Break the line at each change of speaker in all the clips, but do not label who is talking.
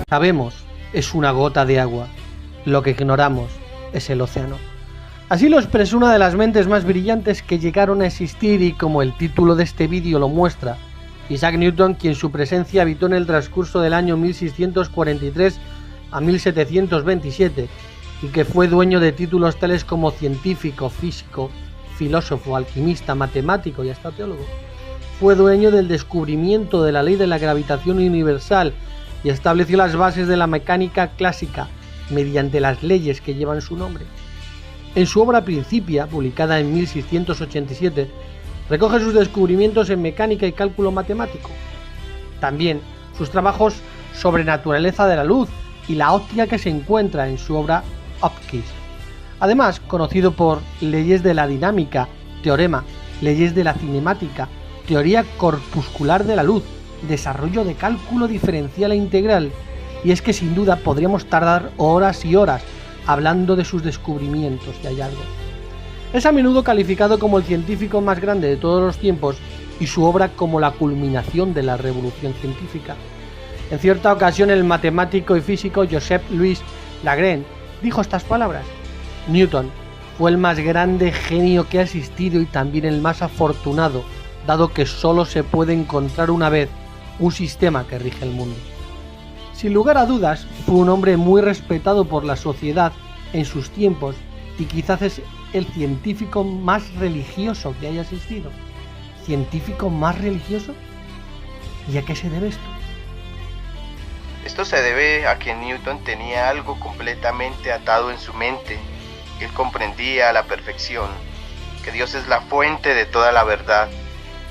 sabemos es una gota de agua, lo que ignoramos es el océano. Así lo expresó una de las mentes más brillantes que llegaron a existir y, como el título de este vídeo lo muestra, Isaac Newton, quien su presencia habitó en el transcurso del año 1643 a 1727 y que fue dueño de títulos tales como científico, físico, filósofo, alquimista, matemático y hasta teólogo. Fue dueño del descubrimiento de la ley de la gravitación universal y estableció las bases de la mecánica clásica mediante las leyes que llevan su nombre. En su obra Principia, publicada en 1687, recoge sus descubrimientos en mecánica y cálculo matemático. También sus trabajos sobre naturaleza de la luz y la óptica que se encuentra en su obra Optics. Además, conocido por leyes de la dinámica, teorema, leyes de la cinemática, teoría corpuscular de la luz, desarrollo de cálculo diferencial e integral. Y es que sin duda podríamos tardar horas y horas hablando de sus descubrimientos y hallazgos. Es a menudo calificado como el científico más grande de todos los tiempos y su obra como la culminación de la revolución científica. En cierta ocasión el matemático y físico Joseph-Louis Lagrange dijo estas palabras: Newton fue el más grande genio que ha existido y también el más afortunado, dado que solo se puede encontrar una vez un sistema que rige el mundo. Sin lugar a dudas, fue un hombre muy respetado por la sociedad en sus tiempos y quizás es el científico más religioso que haya existido. ¿Científico más religioso? ¿Y a qué se debe esto?
Esto se debe a que Newton tenía algo completamente atado en su mente. Él comprendía a la perfección que Dios es la fuente de toda la verdad,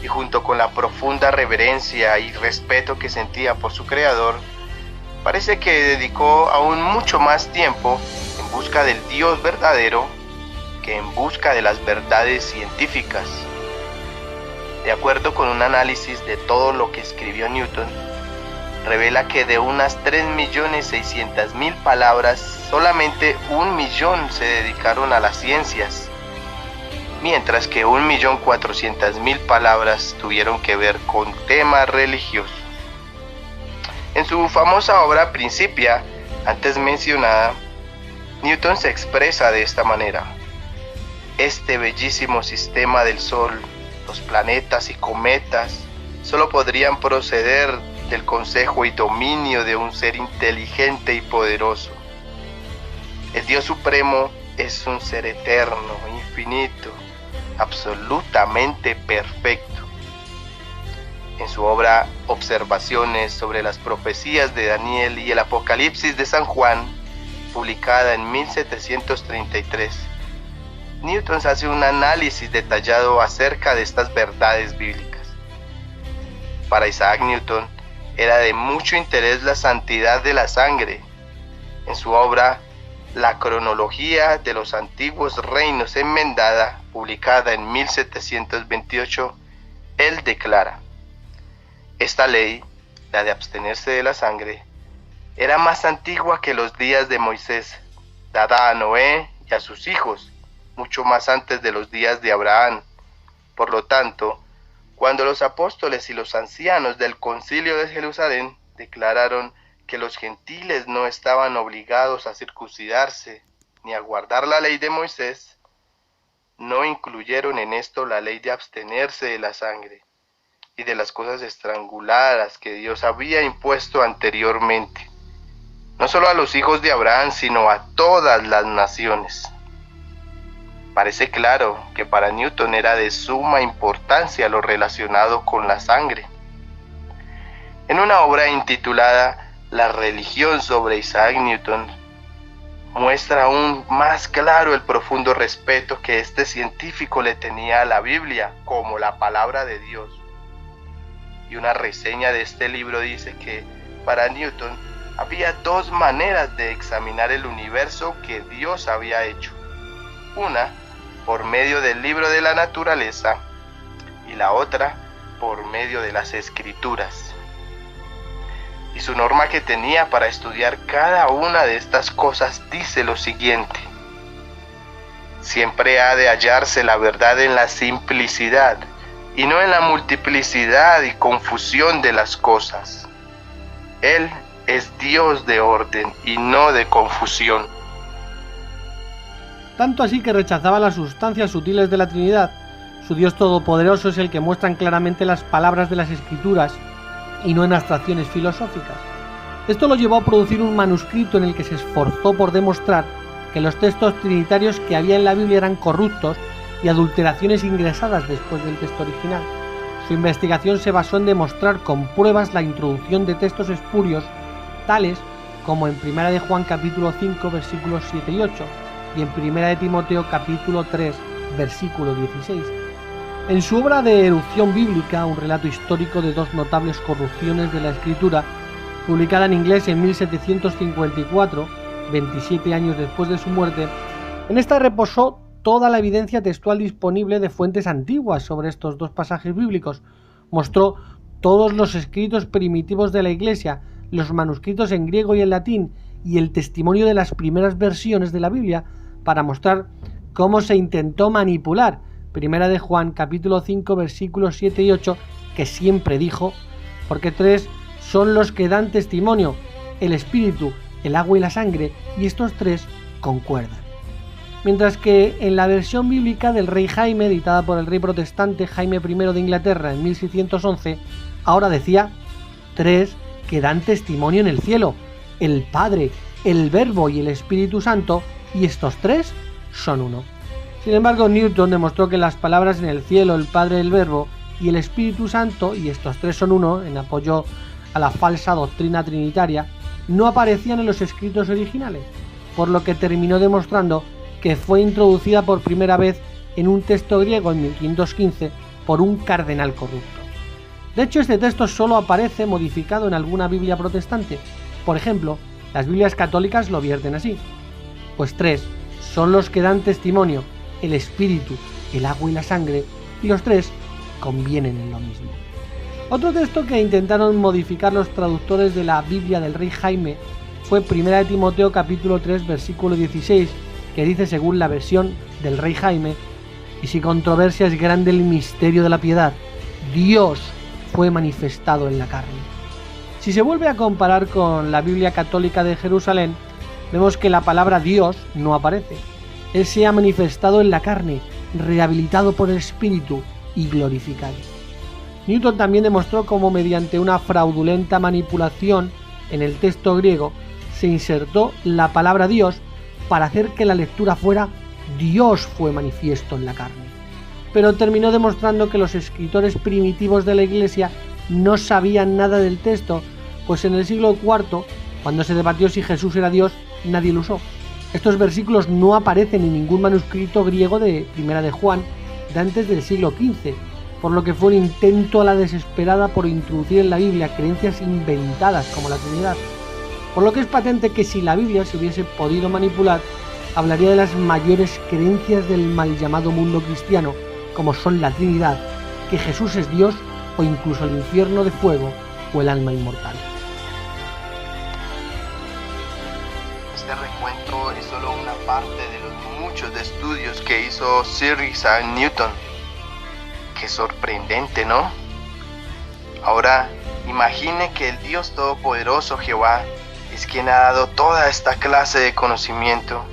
y junto con la profunda reverencia y respeto que sentía por su creador, parece que dedicó aún mucho más tiempo en busca del Dios verdadero que en busca de las verdades científicas. De acuerdo con un análisis de todo lo que escribió Newton, revela que de unas 3.600.000 palabras, solamente 1.000.000 se dedicaron a las ciencias, mientras que 1.400.000 palabras tuvieron que ver con temas religiosos. En su famosa obra Principia, antes mencionada, Newton se expresa de esta manera: este bellísimo sistema del Sol, los planetas y cometas, solo podrían proceder del consejo y dominio de un ser inteligente y poderoso. El Dios Supremo es un ser eterno, infinito, absolutamente perfecto. En su obra Observaciones sobre las profecías de Daniel y el Apocalipsis de San Juan, publicada en 1733, Newton hace un análisis detallado acerca de estas verdades bíblicas. Para Isaac Newton era de mucho interés la santidad de la sangre. En su obra La cronología de los antiguos reinos enmendada, publicada en 1728, él declara: esta ley, la de abstenerse de la sangre, era más antigua que los días de Moisés, dada a Noé y a sus hijos, mucho más antes de los días de Abraham. Por lo tanto, cuando los apóstoles y los ancianos del Concilio de Jerusalén declararon que los gentiles no estaban obligados a circuncidarse ni a guardar la ley de Moisés, no incluyeron en esto la ley de abstenerse de la sangre y de las cosas estranguladas que Dios había impuesto anteriormente, no solo a los hijos de Abraham, sino a todas las naciones. Parece claro que para Newton era de suma importancia lo relacionado con la sangre. En una obra intitulada La religión sobre Isaac Newton, muestra aún más claro el profundo respeto que este científico le tenía a la Biblia como la palabra de Dios. Y una reseña de este libro dice que para Newton había dos maneras de examinar el universo que Dios había hecho. Una por medio del libro de la naturaleza y la otra por medio de las escrituras. Y su norma que tenía para estudiar cada una de estas cosas dice lo siguiente: siempre ha de hallarse la verdad en la simplicidad y no en la multiplicidad y confusión de las cosas. Él es Dios de orden y no de confusión.
Tanto así que rechazaba las sustancias sutiles de la Trinidad. Su Dios todopoderoso es el que muestran claramente las palabras de las Escrituras y no en abstracciones filosóficas. Esto lo llevó a producir un manuscrito en el que se esforzó por demostrar que los textos trinitarios que había en la Biblia eran corruptos y adulteraciones ingresadas después del texto original. Su investigación se basó en demostrar con pruebas la introducción de textos espurios, tales como en 1 de Juan capítulo 5 versículos 7 y 8 y en 1 de Timoteo capítulo 3 versículo 16. En su obra de Erupción Bíblica, un relato histórico de dos notables corrupciones de la Escritura, publicada en inglés en 1754, 27 años después de su muerte, en esta reposó toda la evidencia textual disponible de fuentes antiguas sobre estos dos pasajes bíblicos. Mostró todos los escritos primitivos de la Iglesia, los manuscritos en griego y en latín y el testimonio de las primeras versiones de la Biblia para mostrar cómo se intentó manipular 1 de Juan capítulo 5 versículos 7 y 8, que siempre dijo, porque tres son los que dan testimonio, el espíritu, el agua y la sangre, y estos tres concuerdan. Mientras que en la versión bíblica del rey Jaime, editada por el rey protestante Jaime I de Inglaterra en 1611, ahora decía, tres que dan testimonio en el cielo, el Padre, el Verbo y el Espíritu Santo, y estos tres son uno. Sin embargo, Newton demostró que las palabras en el cielo, el Padre, el Verbo y el Espíritu Santo, y estos tres son uno, en apoyo a la falsa doctrina trinitaria, no aparecían en los escritos originales, por lo que terminó demostrando que fue introducida por primera vez en un texto griego en 1515 por un cardenal corrupto. De hecho, este texto solo aparece modificado en alguna Biblia protestante. Por ejemplo, las Biblias católicas lo vierten así, pues tres son los que dan testimonio, el espíritu, el agua y la sangre, y los tres convienen en lo mismo. Otro texto que intentaron modificar los traductores de la Biblia del rey Jaime fue 1 de Timoteo capítulo 3 versículo 16, que dice según la versión del rey Jaime, y si controversia es grande el misterio de la piedad, Dios fue manifestado en la carne. Si se vuelve a comparar con la Biblia católica de Jerusalén, vemos que la palabra Dios no aparece. Él se ha manifestado en la carne, rehabilitado por el Espíritu y glorificado. Newton también demostró cómo mediante una fraudulenta manipulación en el texto griego se insertó la palabra Dios para hacer que la lectura fuera Dios fue manifiesto en la carne. Pero terminó demostrando que los escritores primitivos de la Iglesia no sabían nada del texto, pues en el siglo IV, cuando se debatió si Jesús era Dios, nadie lo usó. Estos versículos no aparecen en ningún manuscrito griego de 1 de Juan de antes del siglo XV, por lo que fue un intento a la desesperada por introducir en la Biblia creencias inventadas como la Trinidad. Por lo que es patente que si la Biblia se hubiese podido manipular, hablaría de las mayores creencias del mal llamado mundo cristiano, como son la Trinidad, que Jesús es Dios o incluso el infierno de fuego o el alma inmortal.
Este recuento es solo una parte de los muchos estudios que hizo Sir Isaac Newton. Qué sorprendente, ¿no? Ahora, imagine que el Dios Todopoderoso Jehová es quien ha dado toda esta clase de conocimiento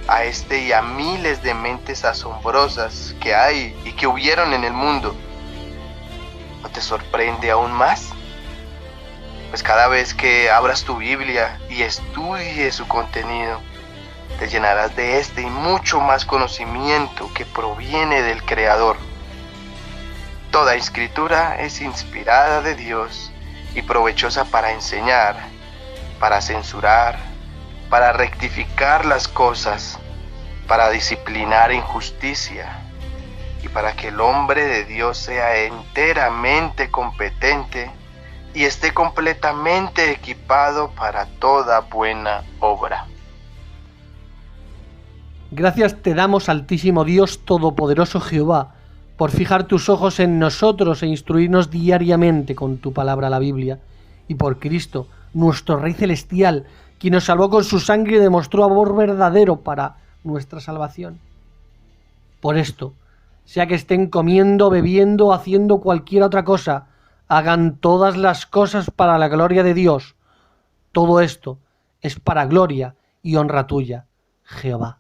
a este y a miles de mentes asombrosas que hay y que hubieron en el mundo. ¿No te sorprende aún más? Pues cada vez que abras tu Biblia y estudies su contenido, te llenarás de este y mucho más conocimiento que proviene del Creador. Toda escritura es inspirada de Dios y provechosa para enseñar, para censurar, para rectificar las cosas, para disciplinar injusticia y para que el hombre de Dios sea enteramente competente y esté completamente equipado para toda buena obra.
Gracias te damos, Altísimo Dios Todopoderoso Jehová, por fijar tus ojos en nosotros e instruirnos diariamente con tu palabra, la Biblia, y por Cristo, nuestro Rey Celestial, quien nos salvó con su sangre y demostró amor verdadero para nuestra salvación. Por esto, sea que estén comiendo, bebiendo o haciendo cualquier otra cosa, hagan todas las cosas para la gloria de Dios todo esto es para gloria y honra tuya, Jehová.